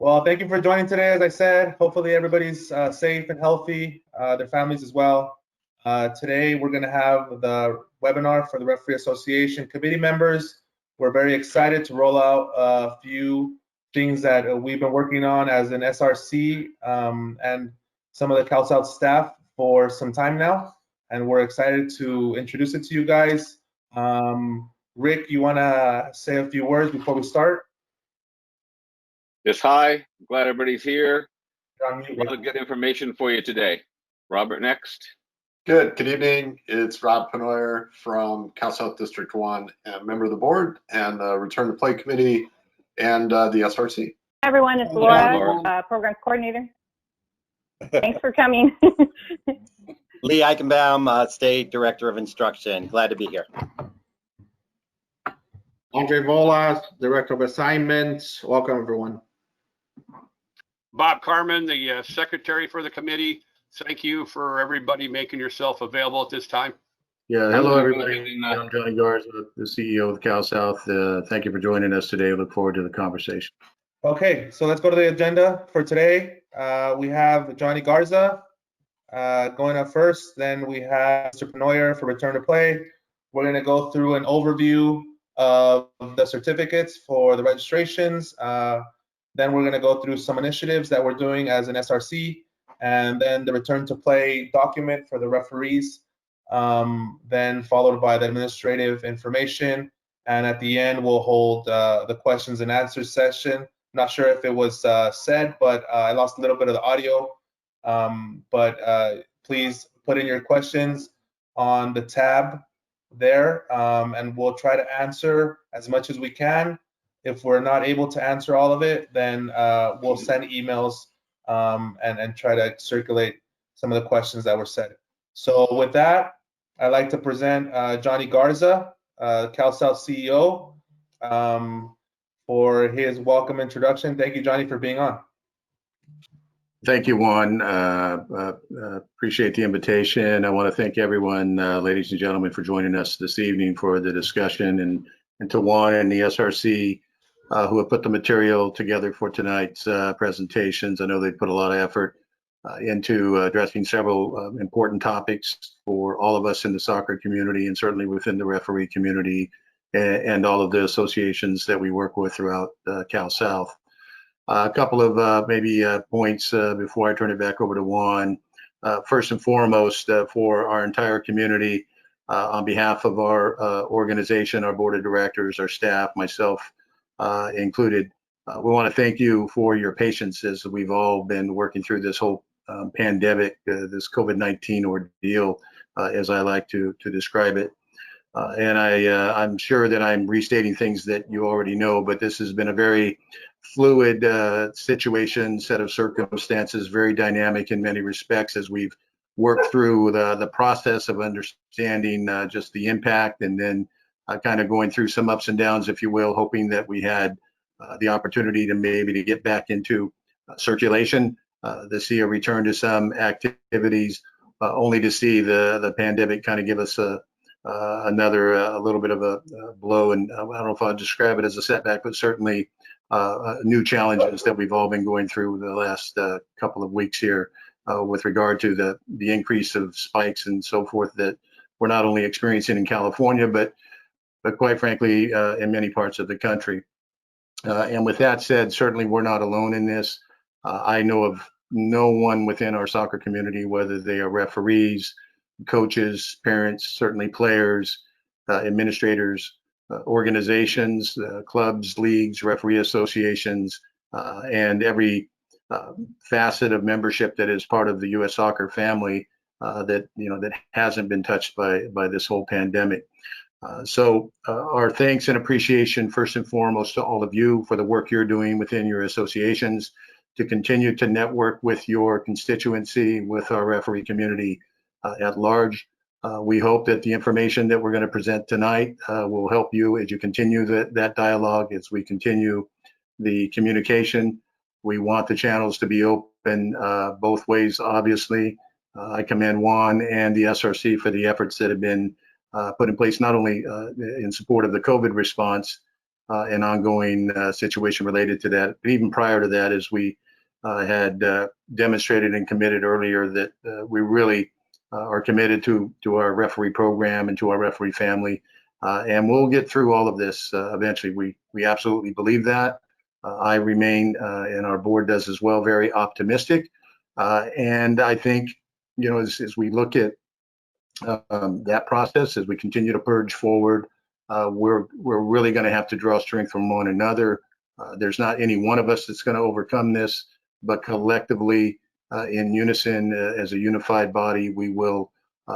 Well, thank you for joining today. As I said, hopefully everybody's safe and healthy, their families as well. Today, we're going to have the webinar for the Referee Association committee members. We're very excited to roll out a few things that we've been working on as an SRC and some of the CalSouth staff for some time now. And we're excited to introduce it to you guys. Rick, you want to say a few words before we start? Yes, hi. Glad everybody's here. Really good information for you today. Robert, next. Good evening. It's Rob Penoyer from CalSouth District 1, a member of the board and the Return to Play Committee and the SRC. Hi everyone, it's Laura, Programs Coordinator. Thanks for coming. Lee Eichenbaum, State Director of Instruction. Glad to be here. Andre Volas, Director of Assignments. Welcome, everyone. Bob Carmen, the Secretary for the committee. Thank you for everybody making yourself available at this time. Yeah, hello everybody. I'm Johnny Garza, the CEO of CalSouth. Thank you for joining us today. I look forward to the conversation. Okay, so let's go to the agenda for today. We have Johnny Garza going up first. Then we have Mr. Penoyer for Return to Play. We're going to go through an overview of the certificates for the registrations. Then we're going to go through some initiatives that we're doing as an SRC, and then the Return to Play document for the referees, then followed by the administrative information. And at the end, we'll hold the questions and answers session. Not sure if it was said, but I lost a little bit of the audio. But please put in your questions on the tab there, and we'll try to answer as much as we can. If we're not able to answer all of it, then we'll send emails and try to circulate some of the questions that were said. So with that, I'd like to present Johnny Garza, CalSouth CEO, for his welcome introduction. Thank you, Johnny, for being on. Thank you, Juan. Appreciate the invitation. I want to thank everyone, ladies and gentlemen, for joining us this evening for the discussion, and to Juan and the SRC who have put the material together for tonight's presentations. I know they put a lot of effort into addressing several important topics for all of us in the soccer community and certainly within the referee community and all of the associations that we work with throughout CalSouth. A couple of maybe points before I turn it back over to Juan. First and foremost, for our entire community, on behalf of our organization, our board of directors, our staff, myself included, we want to thank you for your patience as we've all been working through this whole pandemic, this COVID-19 ordeal, as I like to describe it. And I'm sure that I'm restating things that you already know, but this has been a very fluid situation, set of circumstances, very dynamic in many respects as we've worked through the process of understanding just the impact, and then kind of going through some ups and downs, if you will, hoping that we had the opportunity to maybe get back into circulation, to see a return to some activities, only to see the pandemic kind of give us another a little bit of a blow, and I don't know if I'll describe it as a setback, but certainly new challenges that we've all been going through the last couple of weeks here with regard to the increase of spikes and so forth that we're not only experiencing in California, but quite frankly in many parts of the country. And with that said, certainly we're not alone in this. I know of no one within our soccer community, whether they are referees, coaches, parents, certainly players, administrators, organizations, clubs, leagues, referee associations, and every facet of membership that is part of the U.S. soccer family that hasn't been touched by this whole pandemic. So our thanks and appreciation first and foremost to all of you for the work you're doing within your associations to continue to network with your constituency, with our referee community at large. We hope that the information that we're going to present tonight will help you as you continue that dialogue, as we continue the communication. We want the channels to be open both ways, obviously. I commend Juan and the SRC for the efforts that have been put in place, not only in support of the COVID response, an ongoing situation related to that. But even prior to that, as we had demonstrated and committed earlier, that we really are committed to our referee program and to our referee family. And we'll get through all of this eventually. We absolutely believe that. I remain, and our board does as well, very optimistic. And I think, you know, as we look at that process, as we continue to purge forward, we're really going to have to draw strength from one another. There's not any one of us that's going to overcome this, but collectively, in unison, as a unified body, we will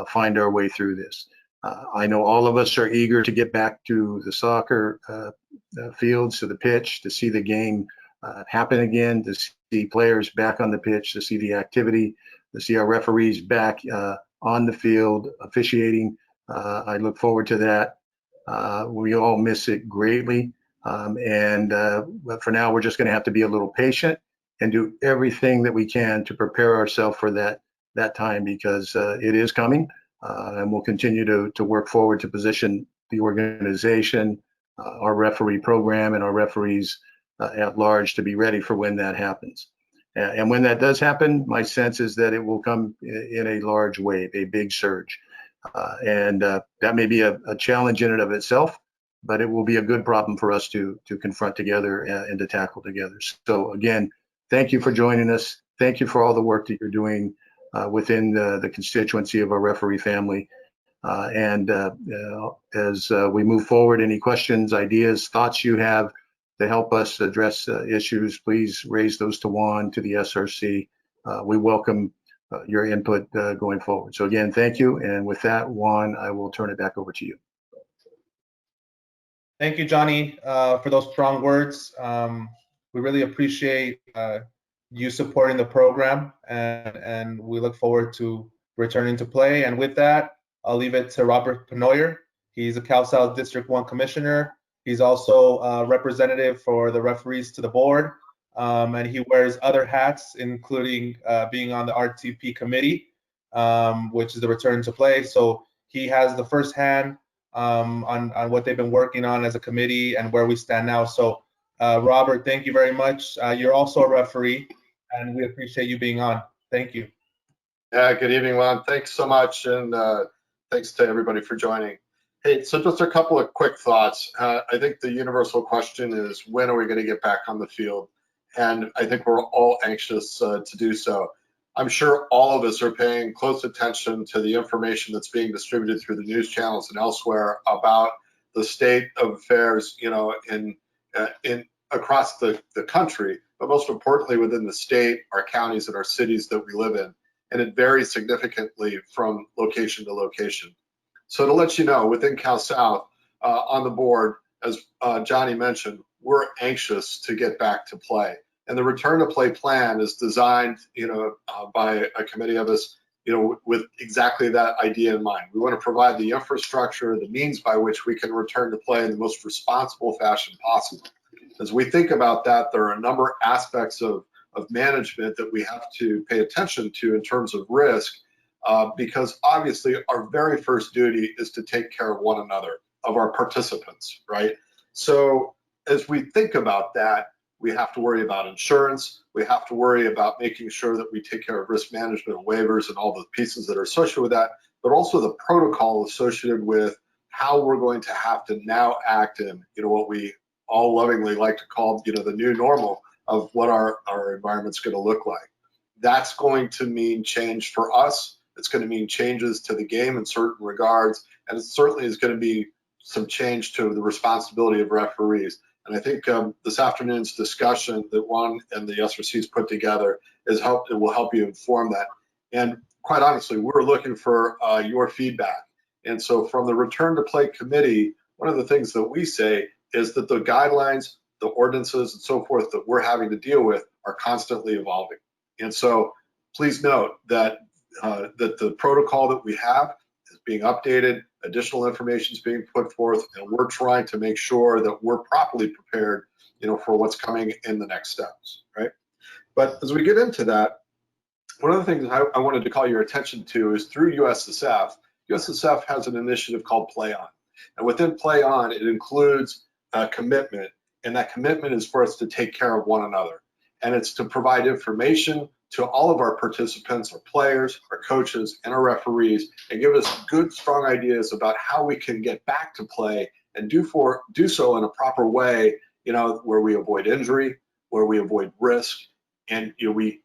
find our way through this. I know all of us are eager to get back to the soccer fields, to the pitch, to see the game happen again, to see players back on the pitch, to see the activity, to see our referees back on the field officiating. I look forward to that. We all miss it greatly. But for now, we're just going to have to be a little patient and do everything that we can to prepare ourselves for that time, because it is coming. And we'll continue to work forward to position the organization, our referee program, and our referees at large to be ready for when that happens. And when that does happen, my sense is that it will come in a large wave, a big surge. That may be a challenge in and of itself, but it will be a good problem for us to confront together and to tackle together. So again, thank you for joining us. Thank you for all the work that you're doing within the constituency of our referee family. As we move forward, any questions, ideas, thoughts you have to help us address issues, please raise those to Juan, to the SRC. We welcome your input going forward. So again, thank you. And with that, Juan, I will turn it back over to you. Thank you, Johnny, for those strong words. We really appreciate you supporting the program, and we look forward to returning to play. And with that, I'll leave it to Robert Penoyer. He's a Cal South District 1 commissioner. He's also a representative for the referees to the board, and he wears other hats, including being on the RTP committee, which is the return to play. So he has the first hand on what they've been working on as a committee and where we stand now. So Robert, thank you very much. You're also a referee, and we appreciate you being on. Thank you. Yeah, good evening, Juan. Thanks so much, and thanks to everybody for joining. Hey, so just a couple of quick thoughts. I think the universal question is, when are we going to get back on the field? And I think we're all anxious to do so. I'm sure all of us are paying close attention to the information that's being distributed through the news channels and elsewhere about the state of affairs, you know, in across the country, but most importantly within the state, our counties and our cities that we live in. And it varies significantly from location to location. So to let you know, within Cal South, on the board, as Johnny mentioned, we're anxious to get back to play. And the return to play plan is designed, you know, by a committee of us, you know, with exactly that idea in mind. We want to provide the infrastructure, the means by which we can return to play in the most responsible fashion possible. As we think about that, there are a number of aspects of management that we have to pay attention to in terms of risk, because obviously our very first duty is to take care of one another, of our participants, right? So as we think about that, we have to worry about insurance. We have to worry about making sure that we take care of risk management and waivers and all the pieces that are associated with that, but also the protocol associated with how we're going to have to now act in, you know, what we all lovingly like to call, you know, the new normal of what our environment's going to look like. That's going to mean change for us. It's going to mean changes to the game in certain regards, and it certainly is going to be some change to the responsibility of referees. And I think this afternoon's discussion that Juan and the SRC's put together it will help you inform that. And quite honestly, we're looking for your feedback. And so from the Return to Play Committee, one of the things that we say is that the guidelines, the ordinances, and so forth that we're having to deal with are constantly evolving. And so please note that that the protocol that we have is being updated, additional information is being put forth, and we're trying to make sure that we're properly prepared, you know, for what's coming in the next steps, right? But as we get into that, one of the things I wanted to call your attention to is through USSF. USSF has an initiative called Play On, and within Play On, it includes commitment, and that commitment is for us to take care of one another. And it's to provide information to all of our participants, our players, our coaches, and our referees, and give us good, strong ideas about how we can get back to play and do so in a proper way, where we avoid injury, where we avoid risk, and we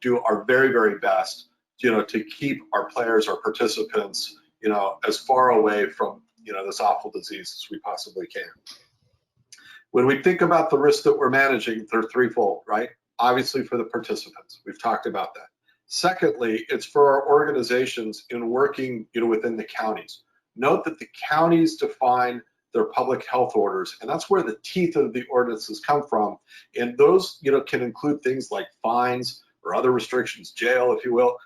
do our very, very best, to keep our players, our participants, as far away from this awful disease as we possibly can. When we think about the risks that we're managing, they're threefold, right? Obviously for the participants, we've talked about that. Secondly, it's for our organizations in working, within the counties. Note that the counties define their public health orders, and that's where the teeth of the ordinances come from. And those, can include things like fines or other restrictions, jail, if you will,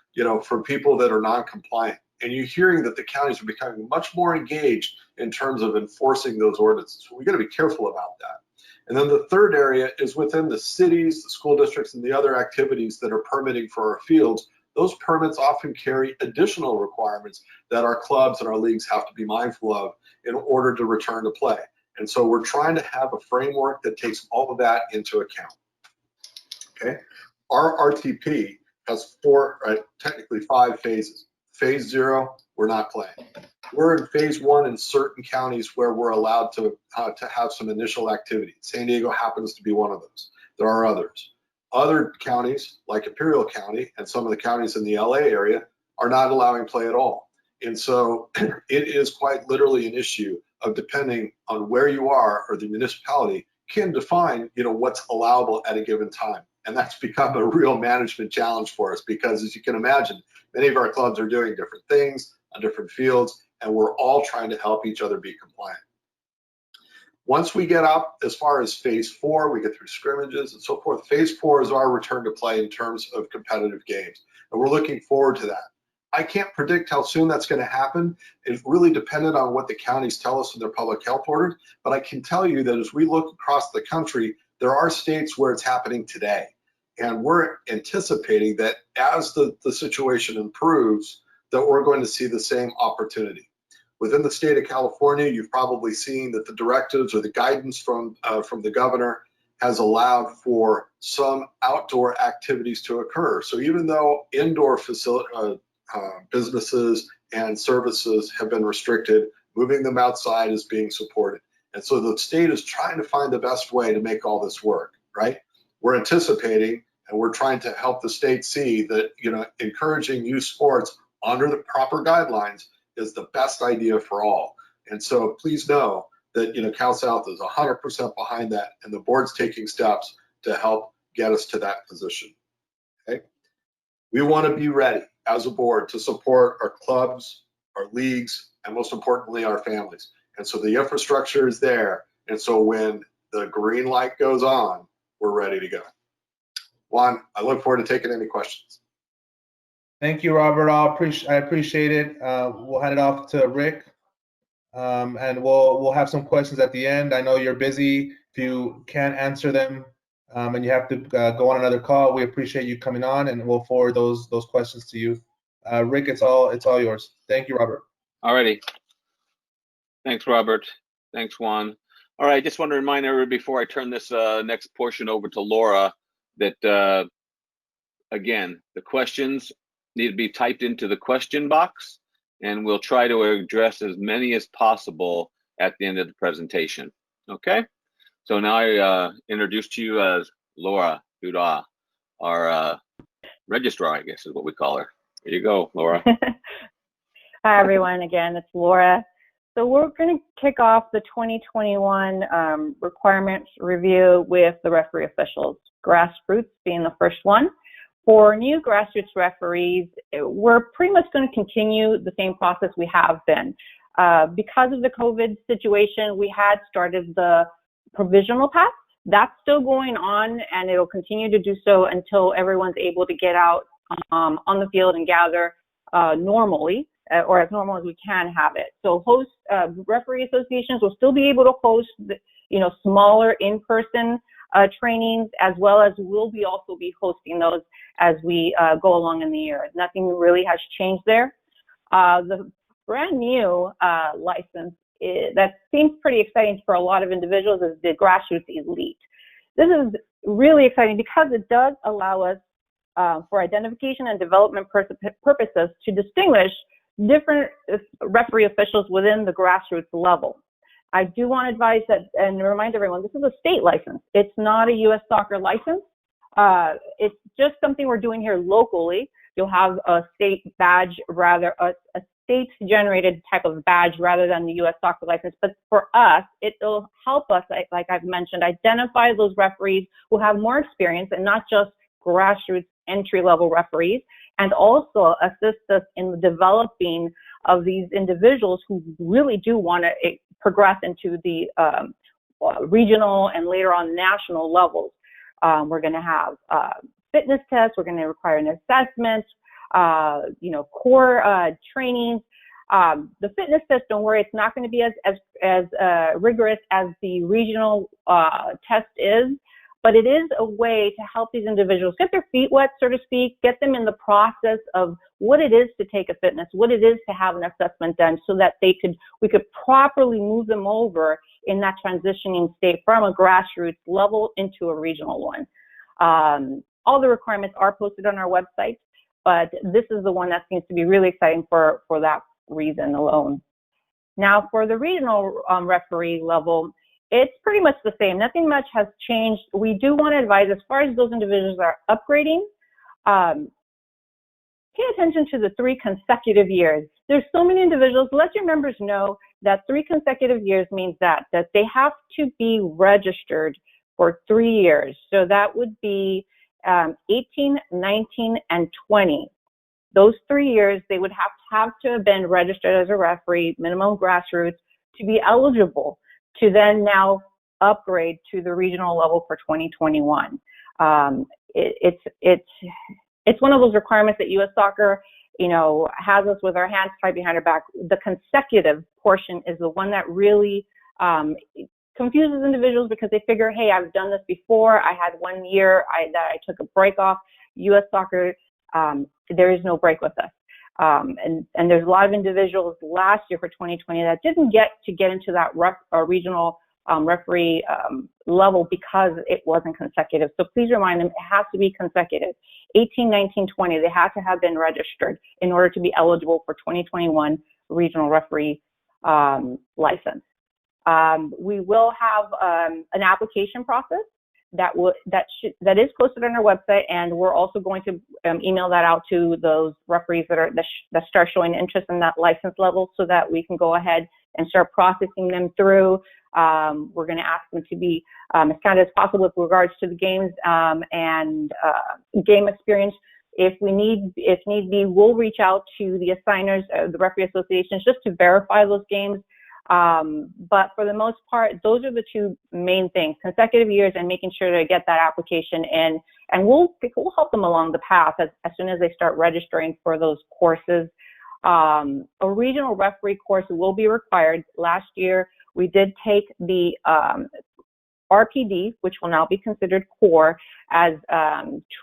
for people that are non-compliant. And you're hearing that the counties are becoming much more engaged in terms of enforcing those ordinances. So we got to be careful about that. And then the third area is within the cities, the school districts, and the other activities that are permitting for our fields. Those permits often carry additional requirements that our clubs and our leagues have to be mindful of in order to return to play. And so we're trying to have a framework that takes all of that into account. Okay, our RTP has technically 5 phases. Phase 0, we're not playing. We're in phase 1 in certain counties where we're allowed to have some initial activity. San Diego happens to be one of those. There are others. Other counties, like Imperial County and some of the counties in the LA area, are not allowing play at all. And so it is quite literally an issue of depending on where you are, or the municipality can define, what's allowable at a given time. And that's become a real management challenge for us, because as you can imagine, many of our clubs are doing different things on different fields, and we're all trying to help each other be compliant. Once we get up as far as phase 4, we get through scrimmages and so forth. Phase 4 is our return to play in terms of competitive games, and we're looking forward to that. I can't predict how soon that's going to happen. It's really dependent on what the counties tell us in their public health orders, but I can tell you that as we look across the country, there are states where it's happening today. And we're anticipating that as the situation improves, that we're going to see the same opportunity. Within the state of California, you've probably seen that the directives or the guidance from the governor has allowed for some outdoor activities to occur. So even though indoor businesses and services have been restricted, moving them outside is being supported. And so the state is trying to find the best way to make all this work, right? We're anticipating, and we're trying to help the state see that, encouraging youth sports under the proper guidelines is the best idea for all. And so please know that, Cal South is 100% behind that, and the board's taking steps to help get us to that position. Okay. We want to be ready as a board to support our clubs, our leagues, and most importantly, our families. And so the infrastructure is there. And so when the green light goes on, we're ready to go. Juan, I look forward to taking any questions. Thank you, Robert. I appreciate it. We'll hand it off to Rick, and we'll have some questions at the end. I know you're busy. If you can't answer them and you have to go on another call, we appreciate you coming on, and we'll forward those questions to you. Rick, it's all yours. Thank you, Robert. Alrighty. Thanks, Robert. Thanks, Juan. All right, just want to remind everybody before I turn this next portion over to Laura that, again, the questions need to be typed into the question box, and we'll try to address as many as possible at the end of the presentation. Okay? So now I introduce to you as Laura Duda, our registrar, I guess is what we call her. Here you go, Laura. Hi, everyone. Again, it's Laura. So we're going to kick off the 2021 requirements review with the referee officials, grassroots being the first one. For new grassroots referees, we're pretty much going to continue the same process we have been. Because of the COVID situation, we had started the provisional pass. That's still going on, and it'll continue to do so until everyone's able to get out on the field and gather normally, or as normal as we can have it. So referee associations will still be able to host, smaller in-person trainings, as well as we'll also be hosting those as we go along in the year. Nothing really has changed there. The brand new license that seems pretty exciting for a lot of individuals is the grassroots elite. This is really exciting because it does allow us for identification and development purposes to distinguish different referee officials within the grassroots level. I do want to advise that and remind everyone, this is a state license. It's not a U.S. soccer license. It's just something we're doing here locally. You'll have a state badge, rather a state-generated type of badge rather than the U.S. soccer license. But for us, it'll help us, like I've mentioned, identify those referees who have more experience and not just grassroots entry-level referees, and also assist us in the developing of these individuals who really do want to progress into the regional and later on national levels. We're going to have fitness tests. We're going to require an assessment, core trainings. The fitness test, don't worry, it's not going to be as rigorous as the regional test is, but it is a way to help these individuals get their feet wet, so to speak, get them in the process of what it is to take a fitness, what it is to have an assessment done, so that we could properly move them over in that transitioning state from a grassroots level into a regional one. All the requirements are posted on our website, but this is the one that seems to be really exciting for that reason alone. Now, for the regional referee level, it's pretty much the same. Nothing much has changed. We do want to advise, as far as those individuals are upgrading, pay attention to the 3 consecutive years. There's so many individuals. Let your members know that 3 consecutive years means that they have to be registered for 3 years. So that would be 18, 19, and 20. Those 3 years, they would have to been registered as a referee, minimum grassroots, to be eligible to then now upgrade to the regional level for 2021. It's one of those requirements that U.S. Soccer, has us with our hands tied behind our back. The consecutive portion is the one that really confuses individuals, because they figure, hey, I've done this before. I had 1 year that I took a break off. U.S. Soccer, there is no break with us. And there's a lot of individuals last year for 2020 that didn't get into that regional referee level because it wasn't consecutive. So please remind them, it has to be consecutive. 18, 19, 20, they have to have been registered in order to be eligible for 2021 regional referee license. We will have an application process that is posted on our website, and we're also going to email that out to those referees that start showing interest in that license level, so that we can go ahead and start processing them through. We're going to ask them to be as kind as possible with regards to the games and game experience. If need be, we'll reach out to the assigners, the referee associations, just to verify those games. But for the most part, those are the 2 main things: consecutive years and making sure to get that application in. And we'll help them along the path as soon as they start registering for those courses. A regional referee course will be required. Last year, we did take the RPD, which will now be considered core, as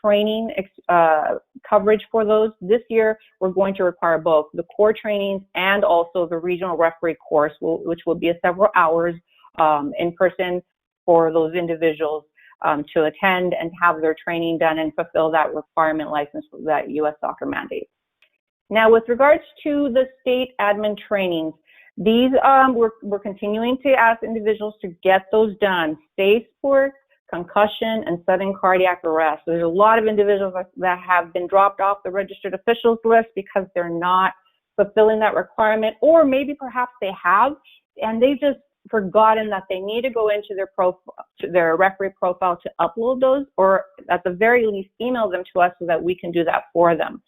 training coverage for those. This year, we're going to require both the core trainings and also the regional referee course, which will be several hours in person for those individuals to attend and have their training done and fulfill that requirement license that U.S. Soccer mandates. Now, with regards to the state admin trainings, these we're continuing to ask individuals to get those done. Safe sport, concussion, and sudden cardiac arrest. There's a lot of individuals that have been dropped off the registered officials list because they're not fulfilling that requirement, or maybe perhaps they have and they've just forgotten that they need to go into their profile, to their referee profile, to upload those, or at the very least email them to us so that we can do that for them.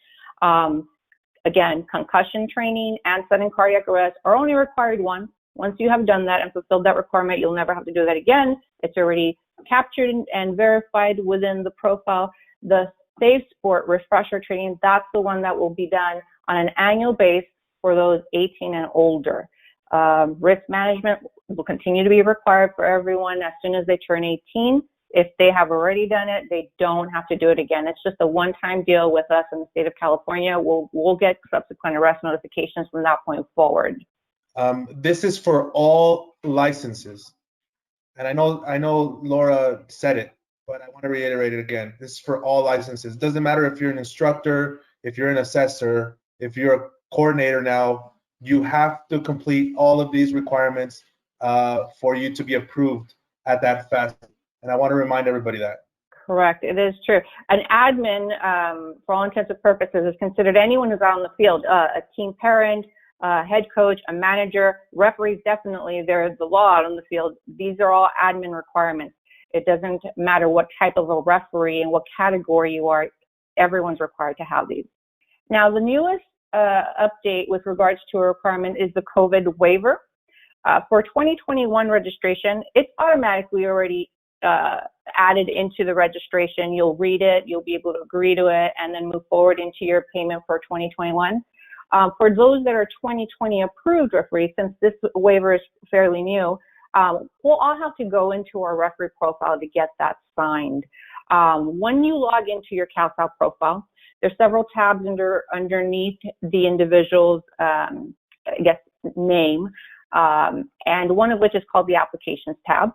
Again, concussion training and sudden cardiac arrest are only required once. Once you have done that and fulfilled that requirement, you'll never have to do that again. It's already captured and verified within the profile. The Safe Sport refresher training, that's the one that will be done on an annual basis for those 18 and older. Risk management will continue to be required for everyone as soon as they turn 18. If they have already done it, they don't have to do it again. It's just a one-time deal with us in the state of California. We'll get subsequent arrest notifications from that point forward. This is for all licenses. And I know Laura said it, but I want to reiterate it again. This is for all licenses. Doesn't matter if you're an instructor, if you're an assessor, if you're a coordinator now, you have to complete all of these requirements for you to be approved at that fest. And I want to remind everybody that. Correct, it is true. An admin, for all intents and purposes, is considered anyone who's out on the field, a team parent, head coach, a manager, referees, definitely, they're the law out on the field. These are all admin requirements. It doesn't matter what type of a referee and what category you are, everyone's required to have these. Now, the newest update with regards to a requirement is the COVID waiver. For 2021 registration, it's automatically already added into the registration. You'll read it, you'll be able to agree to it, and then move forward into your payment for 2021. For those that are 2020 approved referees, since this waiver is fairly new, we'll all have to go into our referee profile to get that signed. When you log into your CalSouth profile, there's several tabs underneath the individual's, name, and one of which is called the Applications tab.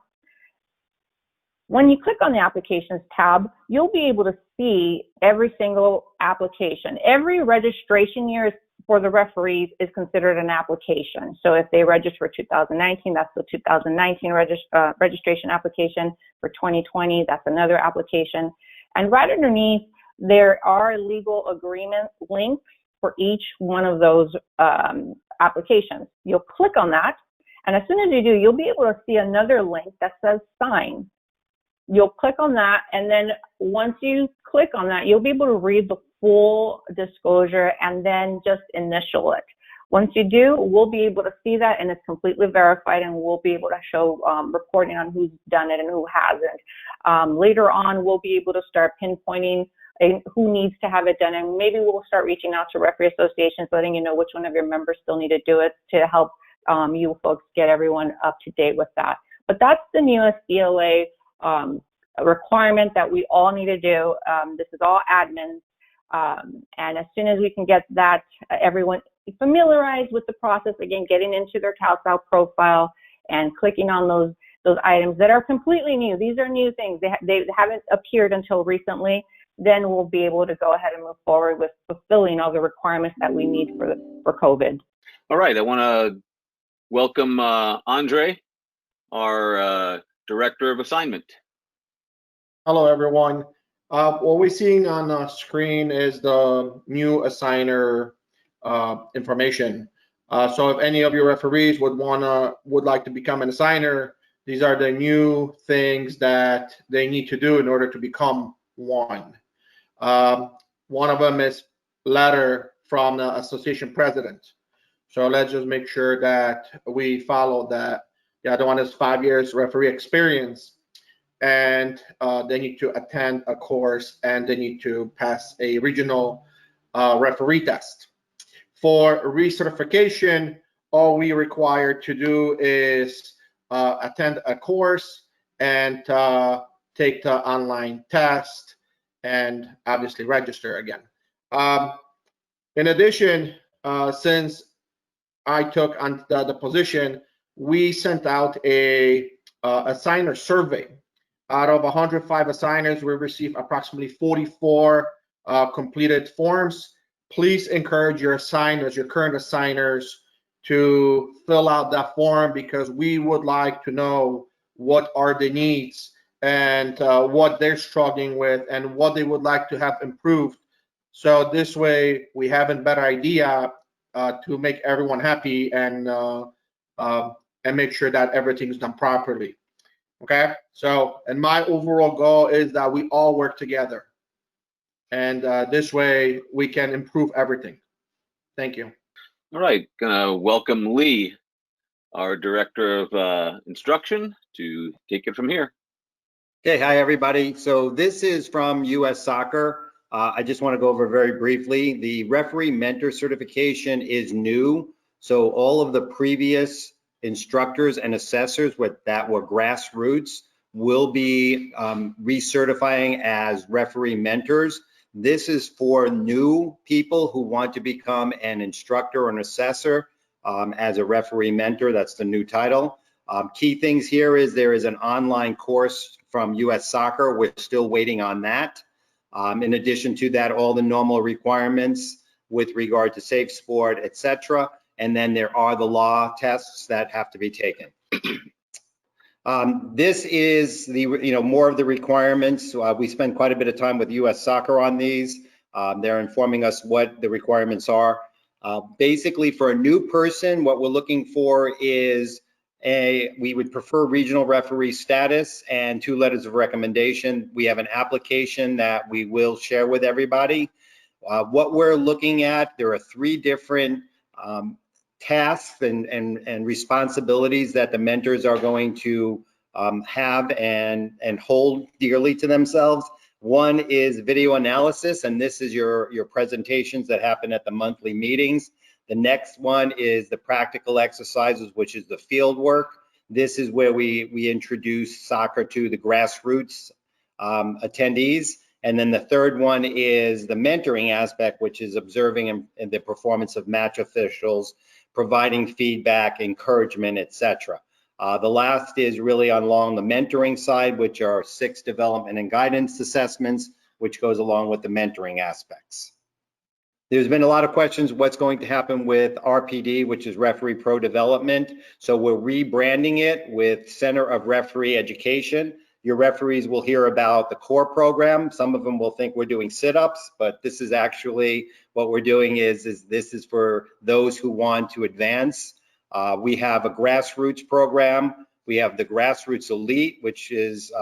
When you click on the Applications tab, you'll be able to see every single application. Every registration year for the referees is considered an application. So if they register for 2019, that's the 2019 registration application. For 2020, that's another application. And right underneath, there are legal agreement links for each one of those applications. You'll click on that, and as soon as you do, you'll be able to see another link that says sign. You'll click on that, and then once you click on that, you'll be able to read the full disclosure and then just initial it. Once you do, we'll be able to see that, and it's completely verified, and we'll be able to show reporting on who's done it and who hasn't. Later on, we'll be able to start pinpointing who needs to have it done, and maybe we'll start reaching out to referee associations, letting you know which one of your members still need to do it to help you folks get everyone up to date with that. But that's the newest ELA requirement that we all need to do. This is all admin, and as soon as we can get that, everyone familiarized with the process, again, getting into their CalSouth profile and clicking on those items that are completely new. These are new things. They haven't appeared until recently. Then we'll be able to go ahead and move forward with fulfilling all the requirements that we need for COVID. All right, I want to welcome Andre, our Director of Assignment. Hello, everyone. What we're seeing on the screen is the new assigner information. So if any of your referees would like to become an assigner, these are the new things that they need to do in order to become one. One of them is letter from the association president. So let's just make sure that we follow that. The other one is 5 years referee experience, and they need to attend a course, and they need to pass a regional referee test. For recertification, all we require to do is attend a course and take the online test, and obviously register again. In addition, since I took on the position, we sent out a assigner survey. Out of 105 assigners, we received approximately 44 completed forms. Please encourage your assigners, your current assigners, to fill out that form, because we would like to know what are the needs and what they're struggling with and what they would like to have improved. So this way we have a better idea to make everyone happy and make sure that everything's done properly. Okay, so, and my overall goal is that we all work together, and this way we can improve everything. Thank you. All right, gonna welcome Lee, our Director of Instruction, to take it from here. Okay, hi everybody. So this is from US Soccer. I just want to go over very briefly. The referee mentor certification is new. So all of the previous instructors and assessors that were grassroots will be recertifying as referee mentors. This is for new people who want to become an instructor or an assessor. as a referee mentor. That's the new title. Key things here is there is an online course from US Soccer. We're still waiting on that. In addition to that, all the normal requirements with regard to safe sport, etc. And then there are the law tests that have to be taken. This is the, more of the requirements. We spend quite a bit of time with US Soccer on these. They're informing us what the requirements are. Basically, for a new person, what we're looking for is we would prefer regional referee status and 2 letters of recommendation. We have an application that we will share with everybody. What we're looking at, there are 3 different tasks and responsibilities that the mentors are going to have and hold dearly to themselves. One is video analysis, and this is your presentations that happen at the monthly meetings. The next one is the practical exercises, which is the field work. This is where we introduce soccer to the grassroots attendees. And then the third one is the mentoring aspect, which is observing the performance of match officials, providing feedback, encouragement, etc. The last is really along the mentoring side, which are 6 development and guidance assessments, which goes along with the mentoring aspects. There's been a lot of questions what's going to happen with RPD, which is Referee Pro Development. So we're rebranding it with Center of Referee Education. Your referees will hear about the core program. Some of them will think we're doing sit-ups, but this is actually what we're doing is this is for those who want to advance. We have a grassroots program. We have the Grassroots Elite, which is,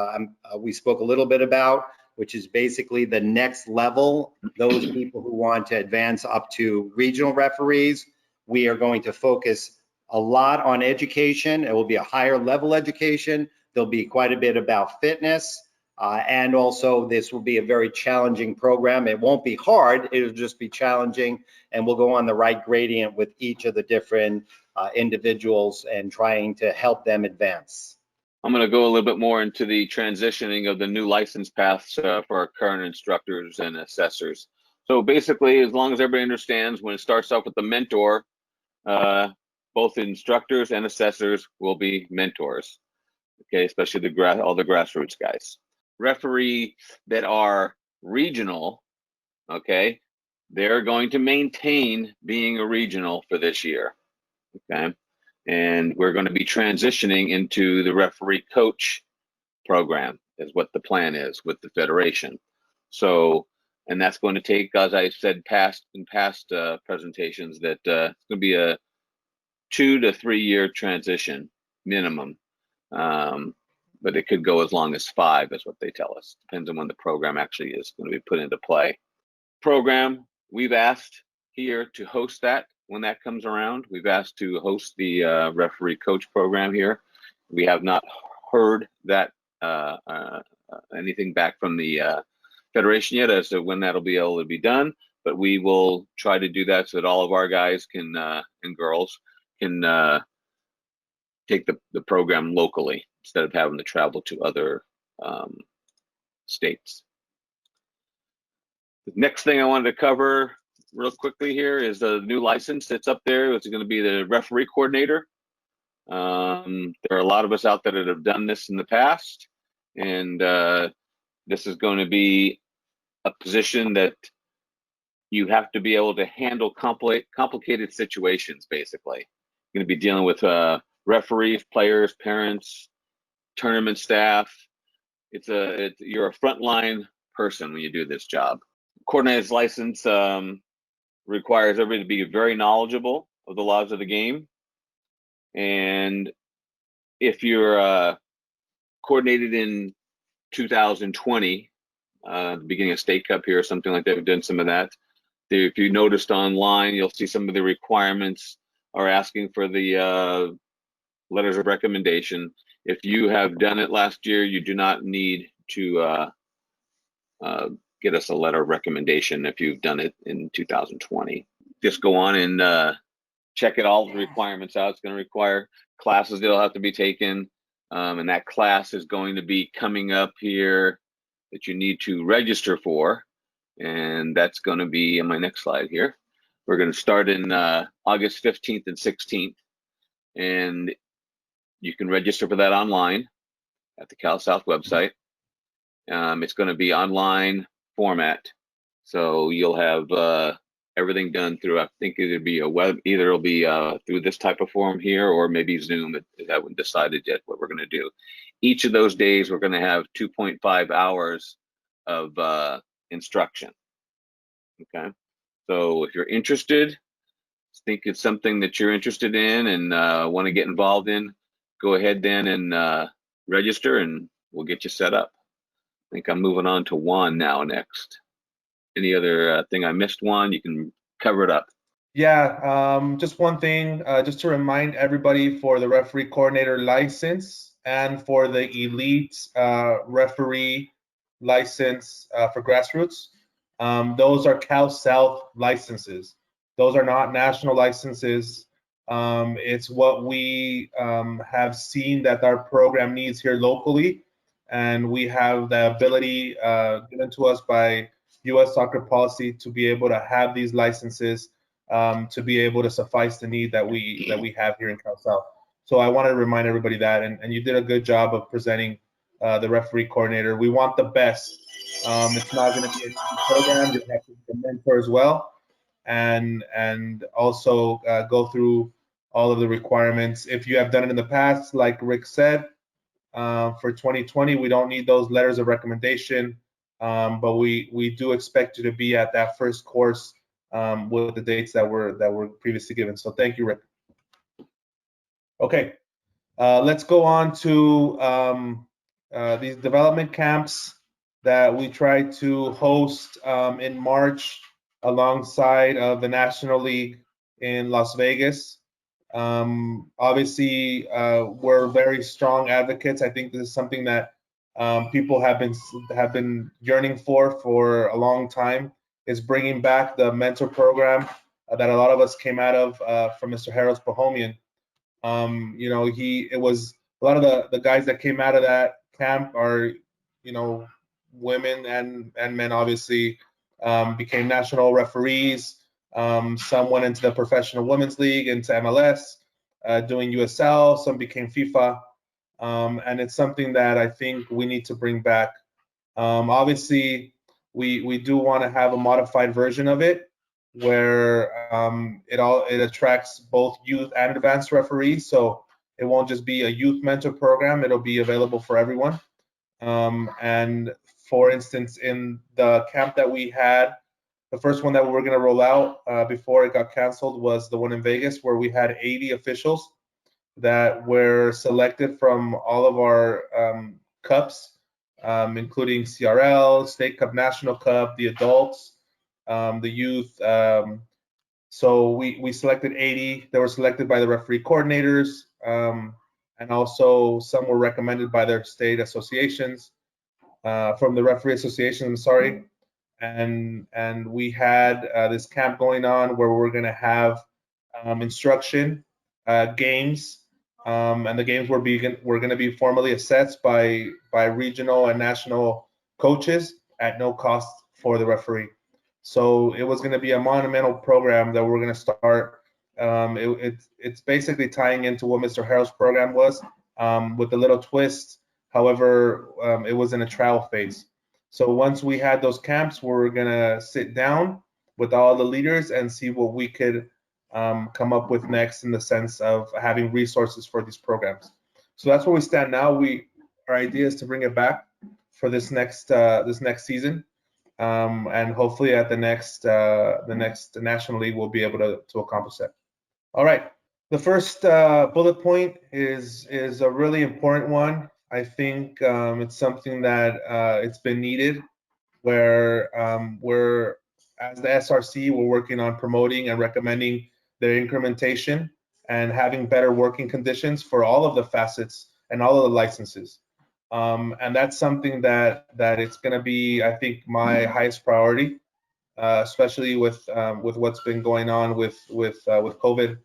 we spoke a little bit about, which is basically the next level, those people who want to advance up to regional referees. We are going to focus a lot on education. It will be a higher level education. There'll be quite a bit about fitness, and also this will be a very challenging program. It won't be hard, it'll just be challenging, and we'll go on the right gradient with each of the different individuals and trying to help them advance. I'm going to go a little bit more into the transitioning of the new license paths for our current instructors and assessors. So basically, as long as everybody understands, when it starts off with the mentor, both instructors and assessors will be mentors. Okay, especially all the grassroots guys. Referee that are regional, okay, they're going to maintain being a regional for this year. Okay. And we're going to be transitioning into the referee coach program is what the plan is with the federation. So, and that's going to take, as I said in past presentations, that it's going to be a 2 to 3 year transition minimum. But it could go as long as 5 is what they tell us. Depends on when the program actually is going to be put into play. Program, we've asked here to host that. When that comes around, we've asked to host the referee coach program here. We have not heard that anything back from the federation yet as to when that'll be able to be done, but we will try to do that so that all of our guys can and girls can take the program locally instead of having to travel to other states. The next thing I wanted to cover real quickly here is the new license that's up there. It's going to be the referee coordinator. There are a lot of us out there that have done this in the past, and this is going to be a position that you have to be able to handle complicated situations. Basically, you're going to be dealing with referees, players, parents, tournament staff. You're a frontline person when you do this job. Coordinator's license requires everybody to be very knowledgeable of the laws of the game. And if you're coordinated in 2020, the beginning of State Cup here or something like that, we've done some of that. If you noticed online, you'll see some of the requirements are asking for the letters of recommendation. If you have done it last year, you do not need to get us a letter of recommendation if you've done it in 2020. Just go on and check it all the requirements out. It's going to require classes that'll have to be taken, and that class is going to be coming up here that you need to register for, and that's going to be in my next slide here. We're going to start in August 15th and 16th, and you can register for that online at the Cal South website. It's going to be online format, so you'll have everything done through, I think it'll be a web, either it'll be through this type of form here or maybe Zoom. I haven't decided yet what we're going to do. Each of those days, we're going to have 2.5 hours of instruction. Okay, so if you're interested, think it's something that you're interested in and want to get involved in, go ahead then and register, and we'll get you set up. I think I'm moving on to Juan now next. Any other thing I missed, Juan? You can cover it up. Yeah, just one thing, just to remind everybody, for the referee coordinator license and for the elite referee license for grassroots, those are Cal South licenses. Those are not national licenses. It's what we have seen that our program needs here locally, and we have the ability given to us by U.S. soccer policy to be able to have these licenses to be able to suffice the need that we have here in Cal South. So I wanted to remind everybody that, and you did a good job of presenting the referee coordinator. We want the best. It's not going to be a program. You have to be a mentor as well, and also go through all of the requirements. If you have done it in the past, like Rick said, for 2020, we don't need those letters of recommendation. But we do expect you to be at that first course with the dates that were previously given. So thank you, Rick. Okay, let's go on to these development camps that we try to host in March alongside of the National League in Las Vegas. Obviously, we're very strong advocates. I think this is something that people have been yearning for a long time, is bringing back the mentor program that a lot of us came out of from Mr. Harold Pahomian. You know, it was a lot of the guys that came out of that camp are, you know, women and men, obviously, became national referees. Some went into the Professional Women's League, into MLS, doing USL. Some became FIFA. And it's something that I think we need to bring back. Obviously, we do want to have a modified version of it where it attracts both youth and advanced referees. So it won't just be a youth mentor program. It'll be available for everyone. And for instance, in the camp that we had, the first one that we were going to roll out before it got canceled was the one in Vegas, where we had 80 officials that were selected from all of our cups, including CRL, State Cup, National Cup, the adults, the youth. So we selected 80. They were selected by the referee coordinators, and also some were recommended by their state associations, from the referee association, I'm sorry. And we had this camp going on where we're going to have instruction, games, and the games were going to be formally assessed by regional and national coaches at no cost for the referee. So it was going to be a monumental program that we're going to start. It's basically tying into what Mr. Harrell's program was, with a little twist. However, it was in a trial phase. So once we had those camps, we're going to sit down with all the leaders and see what we could come up with next in the sense of having resources for these programs. So that's where we stand now. Our idea is to bring it back for this next season, and hopefully at the next National League we'll be able to accomplish that. All right, the first bullet point is a really important one. I think it's something that it's been needed, where we're, as the SRC, we're working on promoting and recommending their incrementation and having better working conditions for all of the facets and all of the licenses. And that's something that it's going to be, I think, my highest priority, especially with what's been going on with COVID.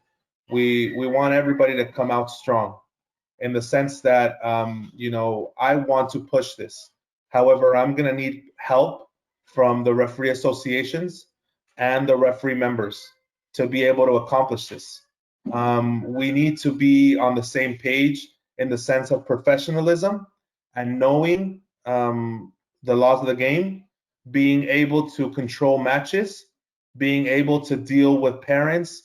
We want everybody to come out strong, in the sense that you know, I want to push this. However, I'm going to need help from the referee associations and the referee members. to be able to accomplish this. We need to be on the same page in the sense of professionalism and knowing the laws of the game, being able to control matches, being able to deal with parents,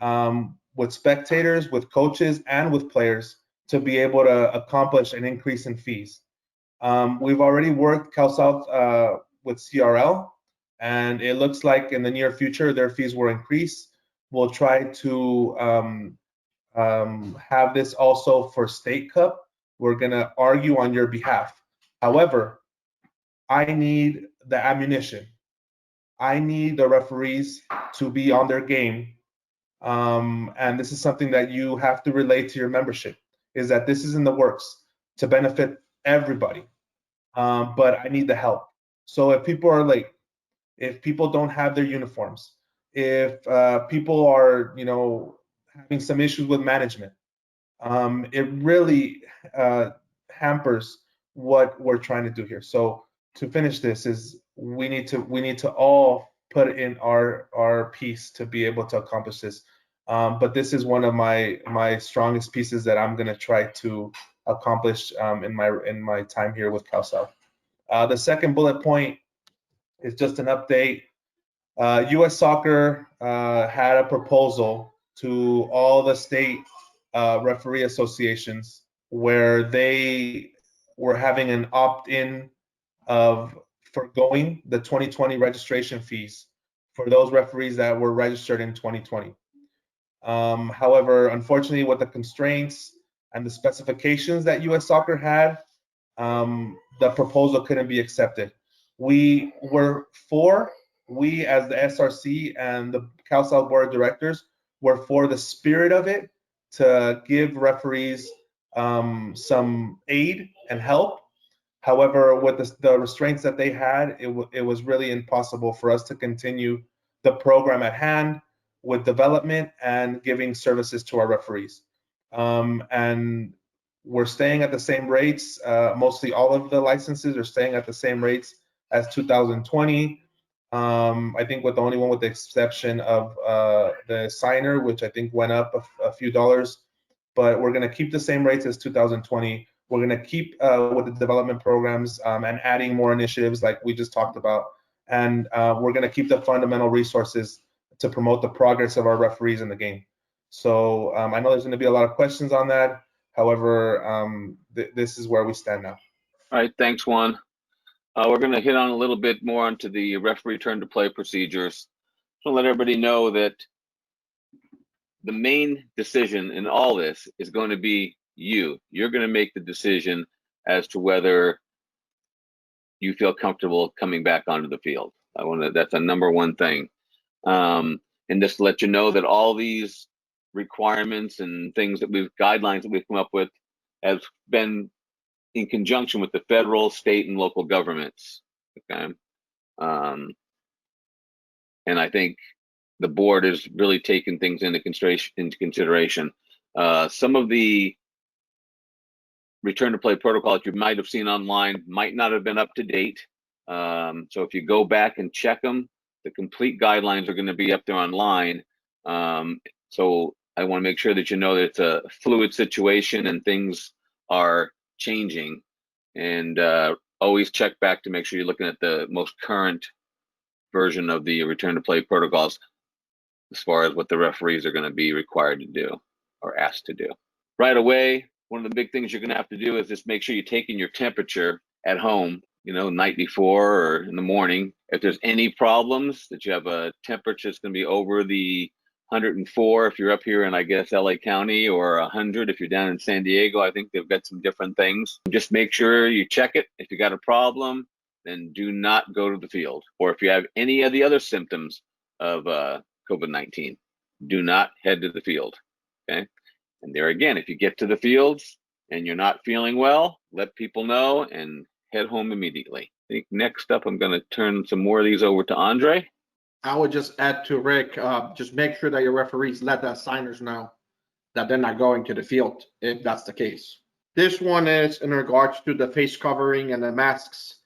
with spectators, with coaches, and with players to be able to accomplish an increase in fees. We've already worked Cal South with CRL, and it looks like in the near future their fees will increase. We'll try to have this also for State Cup. We're going to argue on your behalf. However, I need the ammunition. I need the referees to be on their game. And this is something that you have to relate to your membership, is that this is in the works to benefit everybody. But I need the help. So if people are late, if people don't have their uniforms, if people are, having some issues with management, it really hampers what we're trying to do here. So to finish this is we need to all put in our piece to be able to accomplish this. But this is one of my strongest pieces that I'm going to try to accomplish in my time here with Cal South. The second bullet point is just an update. U.S. Soccer had a proposal to all the state referee associations where they were having an opt-in of forgoing the 2020 registration fees for those referees that were registered in 2020. However, unfortunately, with the constraints and the specifications that U.S. Soccer had, the proposal couldn't be accepted. We as the SRC and the Cal South Board of Directors were for the spirit of it to give referees some aid and help. However, with the restraints that they had, it was really impossible for us to continue the program at hand with development and giving services to our referees. And we're staying at the same rates. Mostly all of the licenses are staying at the same rates as 2020. I think with the only one with the exception of the signer, which I think went up a few dollars, but we're going to keep the same rates as 2020. We're going to keep with the development programs and adding more initiatives like we just talked about. And we're going to keep the fundamental resources to promote the progress of our referees in the game. So I know there's going to be a lot of questions on that. However, this is where we stand now. All right, thanks, Juan. We're going to hit on a little bit more onto the referee return to play procedures. So let everybody know that the main decision in all this is going to be you. You're going to make the decision as to whether you feel comfortable coming back onto the field. That's a number one thing. And just to let you know that all these requirements and guidelines that we've come up with have been in conjunction with the federal, state, and local governments. Okay. And I think the board is really taking things into consideration. Some of the return to play protocols you might have seen online might not have been up to date. So if you go back and check them, the complete guidelines are going to be up there online. So I want to make sure that you know that it's a fluid situation and things are changing, and always check back to make sure you're looking at the most current version of the return to play protocols as far as what the referees are going to be required to do or asked to do. Right away, one of the big things you're going to have to do is just make sure you're taking your temperature at home, night before or in the morning. If there's any problems, that you have a temperature that's going to be over the 104 if you're up here in, I guess, LA County, or 100 if you're down in San Diego. I think they've got some different things. Just make sure you check it. If you got a problem, then do not go to the field. Or if you have any of the other symptoms of COVID-19, do not head to the field. Okay. And there again, if you get to the fields and you're not feeling well, let people know and head home immediately. I think next up, I'm going to turn some more of these over to Andre. I would just add to Rick, just make sure that your referees let the signers know that they're not going to the field if that's the case. This one is in regards to the face covering and the masks.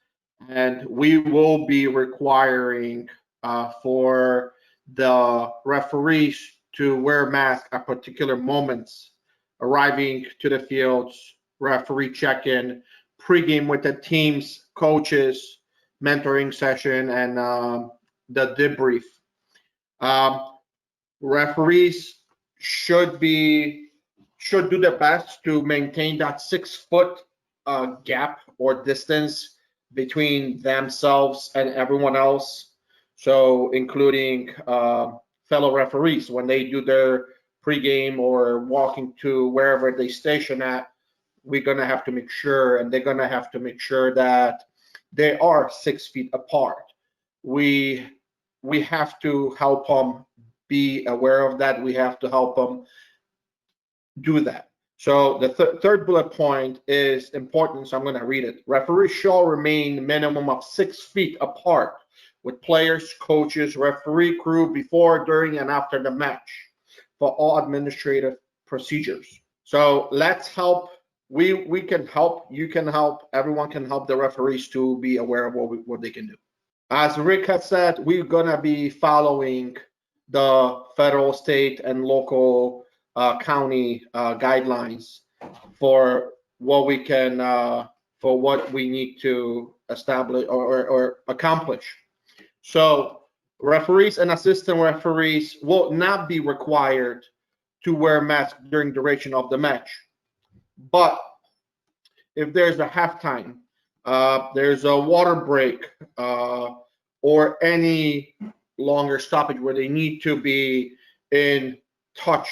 And we will be requiring for the referees to wear masks at particular moments, arriving to the fields, referee check-in, pregame with the team's coaches, mentoring session, and the debrief. Referees should do their best to maintain that 6-foot gap or distance between themselves and everyone else. So including fellow referees when they do their pregame or walking to wherever they station at, we're gonna have to make sure, and they're gonna have to make sure that they are 6 feet apart. We have to help them be aware of that. We have to help them do that. So the third bullet point is important, so I'm going to read it. Referees shall remain minimum of 6 feet apart with players, coaches, referee crew before, during, and after the match for all administrative procedures. So let's help. We can help. You can help. Everyone can help the referees to be aware of what they can do. As Rick has said, we're going to be following the federal, state, and local county guidelines for what we can for what we need to establish or accomplish. So referees and assistant referees will not be required to wear masks during duration of the match. But if there's a halftime, there's a water break, or any longer stoppage where they need to be in touch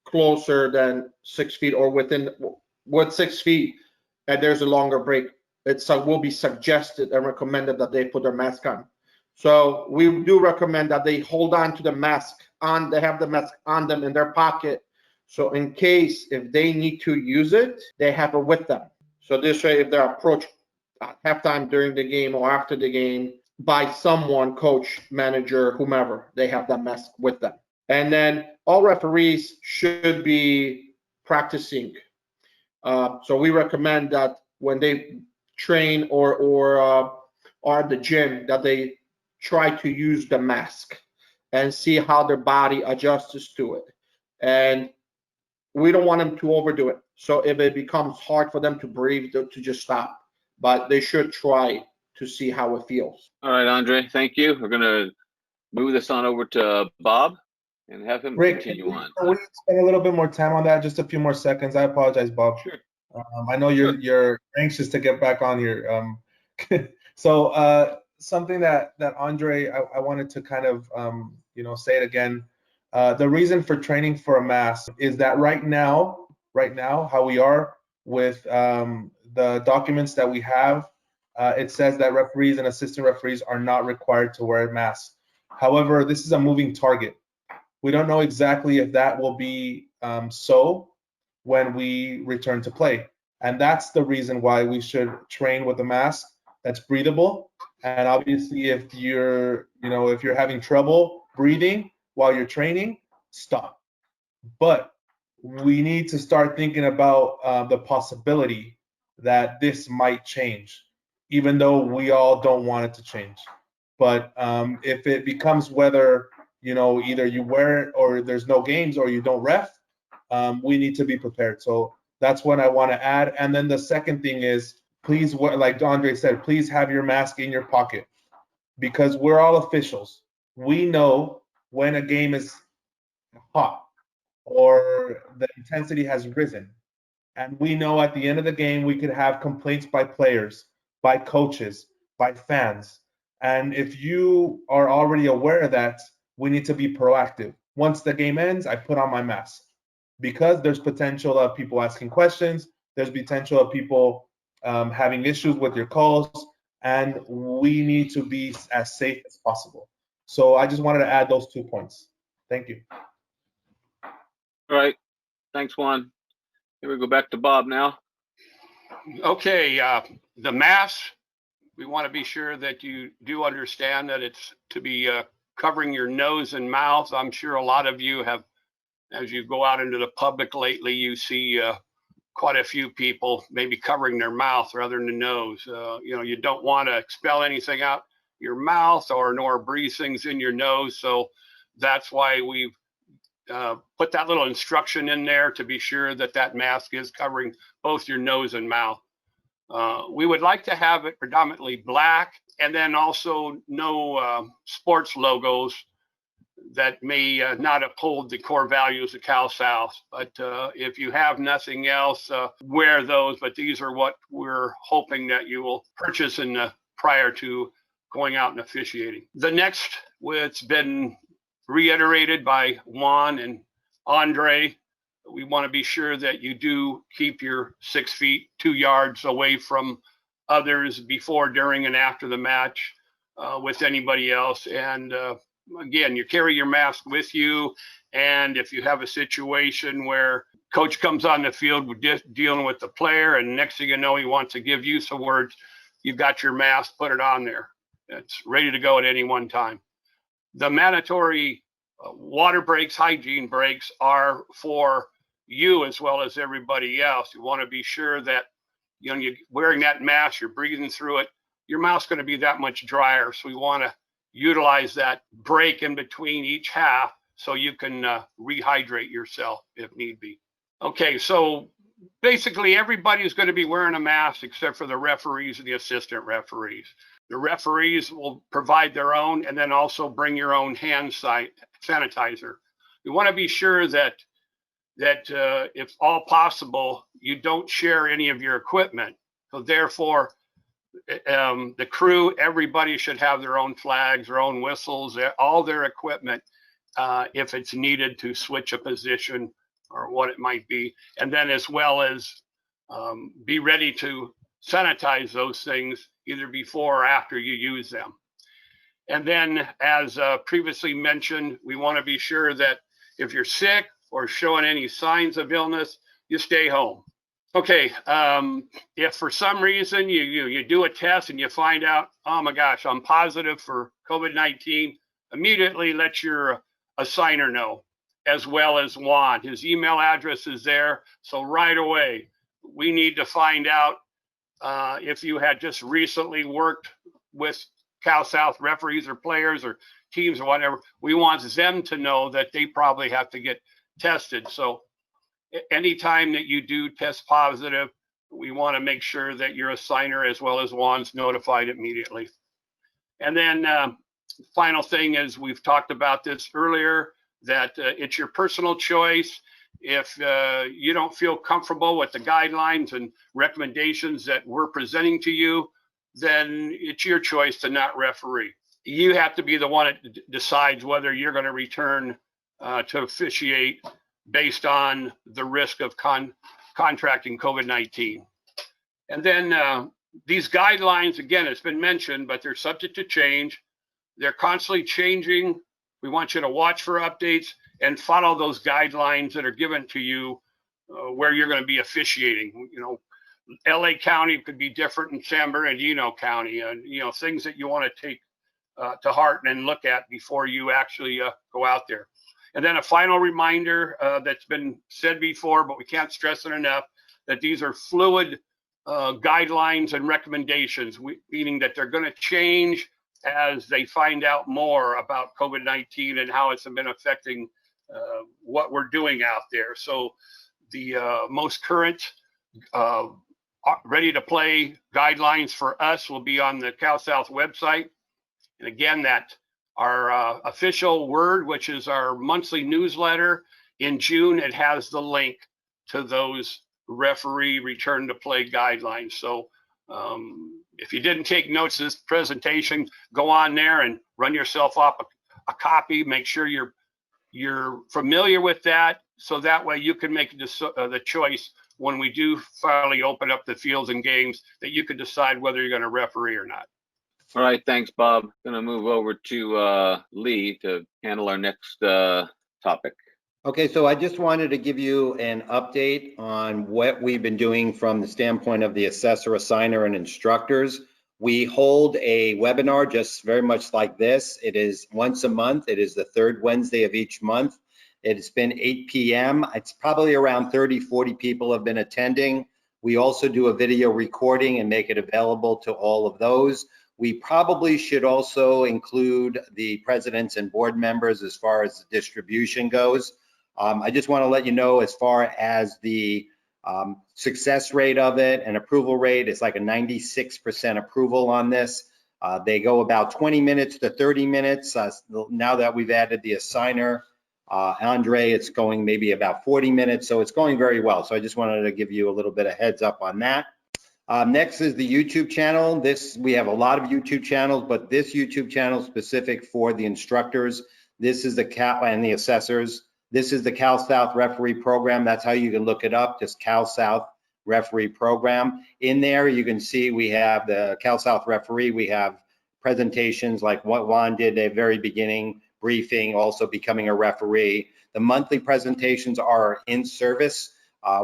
closer than 6 feet or with 6 feet, and there's a longer break, it will be suggested and recommended that they put their mask on. So we do recommend that they hold on to the mask on. They have the mask on them in their pocket, so in case if they need to use it, they have it with them. So this way, if they're approached at halftime, during the game, or after the game by someone, coach, manager, whomever, they have that mask with them. And then all referees should be practicing. So we recommend that when they train or are at the gym, that they try to use the mask and see how their body adjusts to it. And we don't want them to overdo it. So if it becomes hard for them to breathe, to just stop. But they should try to see how it feels. All right, Andre, thank you. We're going to move this on over to Bob and have him Rick, continue on. can we spend a little bit more time on that? Just a few more seconds. I apologize, Bob. Sure. I know you're anxious to get back on here. So something that Andre, I wanted to kind of say it again. The reason for training for a mask is that right now, how we are with the documents that we have, it says that referees and assistant referees are not required to wear masks. However, this is a moving target. We don't know exactly if that will be so when we return to play. And that's the reason why we should train with a mask that's breathable. And obviously, if you're having trouble breathing while you're training, stop. But we need to start thinking about the possibility that this might change, even though we all don't want it to change. But if it becomes whether either you wear it or there's no games or you don't ref, we need to be prepared. So that's what I want to add. And then the second thing is, please, like Andre said, please have your mask in your pocket, because we're all officials. We know when a game is hot or the intensity has risen. And we know at the end of the game, we could have complaints by players, by coaches, by fans. And if you are already aware of that, we need to be proactive. Once the game ends, I put on my mask, because there's potential of people asking questions. There's potential of people having issues with your calls, and we need to be as safe as possible. So I just wanted to add those 2 points. Thank you. All right. Thanks, Juan. Here we go back to Bob now. Okay, the mask, we want to be sure that you do understand that it's to be covering your nose and mouth. I'm sure a lot of you have, as you go out into the public lately, you see quite a few people maybe covering their mouth rather than the nose. You don't want to expel anything out your mouth nor breathe things in your nose. So that's why we've put that little instruction in there to be sure that that mask is covering both your nose and mouth. We would like to have it predominantly black, and then also no sports logos that may not uphold the core values of Cal South. But if you have nothing else, wear those. But these are what we're hoping that you will purchase prior to going out and officiating. The next, it's been reiterated by Juan and Andre, we want to be sure that you do keep your 6 feet, 2 yards away from others before, during, and after the match with anybody else. And again, you carry your mask with you. And if you have a situation where coach comes on the field dealing with the player, and next thing you know, he wants to give you some words, you've got your mask, put it on there. It's ready to go at any one time. The mandatory water breaks, hygiene breaks are for you as well as everybody else. You want to be sure that, you know, you're wearing that mask, you're breathing through it, your mouth's going to be that much drier. So we want to utilize that break in between each half so you can rehydrate yourself if need be. Okay, so basically everybody's going to be wearing a mask except for the referees and the assistant referees. The referees will provide their own, and then also bring your own hand sanitizer. We want to be sure that if all possible, you don't share any of your equipment. So therefore, the crew, everybody should have their own flags, their own whistles, all their equipment, if it's needed to switch a position or what it might be. And then as well as be ready to sanitize those things either before or after you use them. And then, as previously mentioned, we want to be sure that if you're sick or showing any signs of illness, you stay home. Okay, if for some reason you do a test and you find out, oh my gosh, I'm positive for COVID-19, immediately let your assigner know, as well as Juan. His email address is there, so right away, we need to find out if you had just recently worked with Cal South referees or players or teams or whatever. We want them to know that they probably have to get tested. So anytime that you do test positive, we want to make sure that your assigner as well as Juan's notified immediately. And then final thing is, we've talked about this earlier, that it's your personal choice. If you don't feel comfortable with the guidelines and recommendations that we're presenting to you, then it's your choice to not referee. You have to be the one that decides whether you're going to return to officiate based on the risk of contracting COVID-19. And then these guidelines, again, it's been mentioned, but they're subject to change. They're constantly changing. We want you to watch for updates and follow those guidelines that are given to you where you're going to be officiating. You know, LA County could be different in San Bernardino County, and you know, things that you want to take to heart and look at before you actually go out there. And then a final reminder that's been said before, but we can't stress it enough, that these are fluid guidelines and recommendations, meaning that they're going to change as they find out more about COVID-19 and how it's been affecting what we're doing out there. So the most current ready to play guidelines for us will be on the Cal South website. And again, that our official Word, which is our monthly newsletter, in June, it has the link to those referee return to play guidelines. So if you didn't take notes of this presentation, go on there and run yourself off a copy. Make sure you're familiar with that, so that way you can make the choice when we do finally open up the fields and games, that you can decide whether you're going to referee or not. All right, thanks, Bob. Going to move over to Lee to handle our next topic. Okay, so I just wanted to give you an update on what we've been doing from the standpoint of the assessor, assigner, and instructors. We hold a webinar just very much like this. It is once a month. It is the third Wednesday of each month. It's been 8 p.m. It's probably around 30, 40 people have been attending. We also do a video recording and make it available to all of those. We probably should also include the presidents and board members as far as the distribution goes. I just want to let you know, as far as the success rate of it and approval rate, it's like a 96% approval on this. They go about 20 minutes to 30 minutes. Now that we've added the assigner, Andre, it's going maybe about 40 minutes. So it's going very well. So I just wanted to give you a little bit of heads up on that. Next is the YouTube channel. We have a lot of YouTube channels, but this YouTube channel is specific for the instructors. This is the Cal and the assessors. This is the Cal South referee program. That's how you can look it up, just Cal South referee program. In there, you can see we have the Cal South referee. We have presentations like what Juan did at the very beginning, briefing, also becoming a referee. The monthly presentations are in service.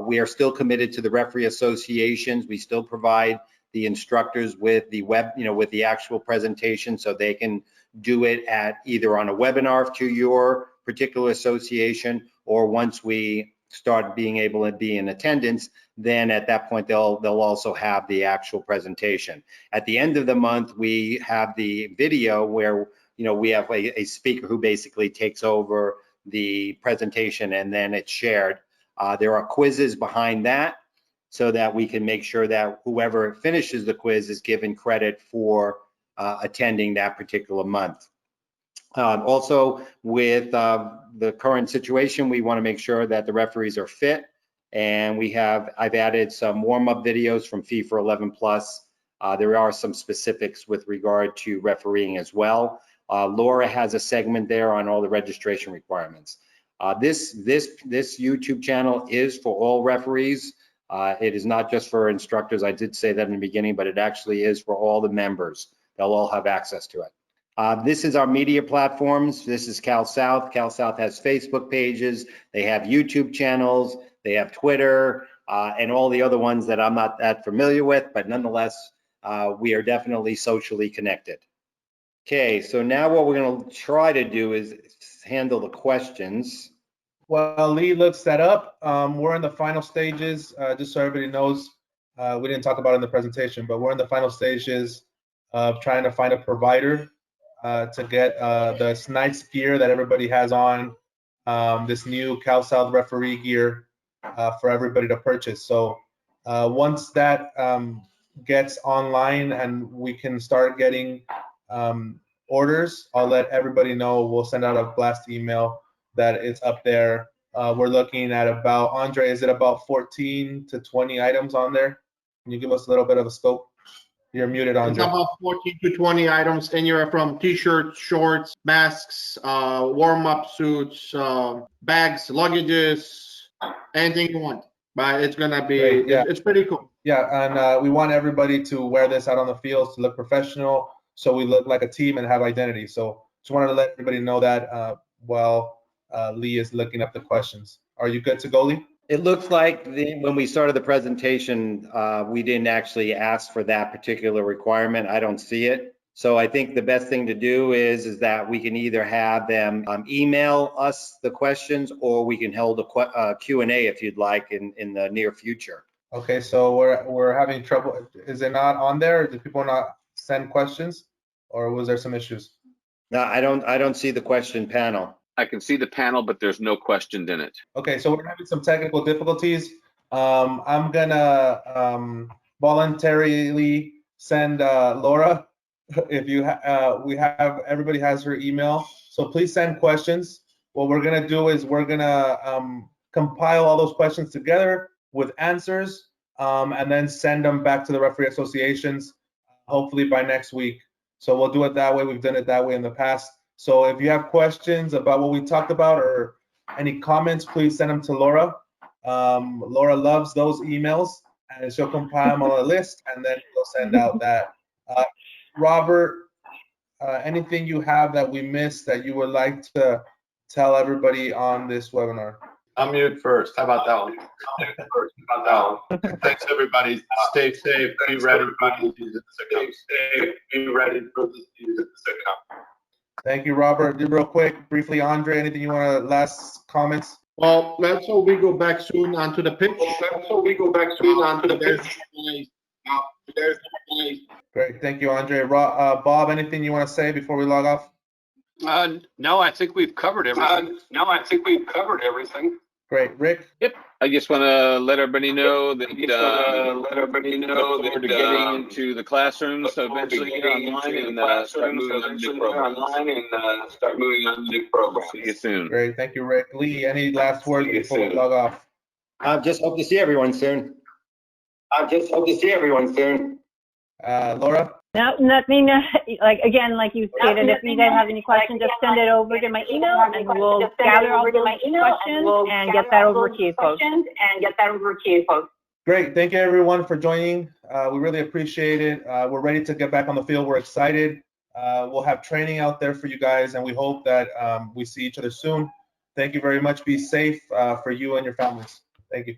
We are still committed to the referee associations. We still provide the instructors with the with the actual presentation, so they can do it at either on a webinar to your particular association, or once we start being able to be in attendance, then at that point they'll also have the actual presentation. At the end of the month, we have the video where we have a speaker who basically takes over the presentation, and then it's shared. There are quizzes behind that, so that we can make sure that whoever finishes the quiz is given credit for attending that particular month. Also, with the current situation, we want to make sure that the referees are fit, and I've added some warm-up videos from FIFA 11 Plus. There are some specifics with regard to refereeing as well. Laura has a segment there on all the registration requirements. This YouTube channel is for all referees. It is not just for instructors. I did say that in the beginning, but it actually is for all the members. They'll all have access to it. This is our media platforms. This is Cal South. Cal South has Facebook pages. They have YouTube channels. They have Twitter and all the other ones that I'm not that familiar with, but nonetheless, we are definitely socially connected. Okay, so now what we're going to try to do is handle the questions. Well, Lee looks that up. We're in the final stages, just so everybody knows. We didn't talk about it in the presentation, but we're in the final stages of trying to find a provider to get the Snipes gear that everybody has on, this new Cal South referee gear for everybody to purchase. So once that gets online and we can start getting orders, I'll let everybody know. We'll send out a blast email that it's up there. We're looking at about, Andre, is it about 14 to 20 items on there? Can you give us a little bit of a scope? You're muted, Andre. It's about 14 to 20 items, anywhere from t-shirts, shorts, masks, warm-up suits, bags, luggages, anything you want. But it's gonna be, Great, yeah. It's pretty cool. Yeah, and we want everybody to wear this out on the field to look professional, so we look like a team and have identity. So just wanted to let everybody know that while Lee is looking up the questions. Are you good to go, Lee? It looks like when we started the presentation, we didn't actually ask for that particular requirement. I don't see it. So I think the best thing to do is that we can either have them email us the questions, or we can hold a Q&A if you'd like in the near future. Okay, so we're having trouble. Is it not on there? Did people not send questions, or was there some issues? No, I don't see the question panel. I can see the panel, but there's no questions in it. Okay, so we're having some technical difficulties. I'm gonna voluntarily send Laura. If you everybody has her email, so please send questions. What we're gonna do is we're gonna compile all those questions together with answers, and then send them back to the referee associations, hopefully by next week. So we'll do it that way. We've done it that way in the past. So if you have questions about what we talked about or any comments, please send them to Laura. Laura loves those emails, and she'll compile them on a list, and then we'll send out that. Robert, anything you have that we missed that you would like to tell everybody on this webinar? Unmute first. How about that one? Thanks, everybody. Stay safe. Be ready for the season to come. Thank you, Robert. Real quick, briefly, Andre, anything you want to last comments? Well, let's hope we go back soon onto the pitch. Great. Thank you, Andre. Bob, anything you want to say before we log off? No, I think we've covered everything. Great. Rick? I just want to let everybody know that look forward to getting into the classrooms eventually online and start moving on to new programs. See you soon. Great. Thank you, Rick. Lee, any last words before we log off? I just hope to see everyone soon. Laura? No, nothing, like you stated, if you guys have any questions, just send it over to my email and we'll gather all those questions and get that over to you folks. Great. Thank you, everyone, for joining. We really appreciate it. We're ready to get back on the field. We're excited. We'll have training out there for you guys, and we hope that we see each other soon. Thank you very much. Be safe for you and your families. Thank you.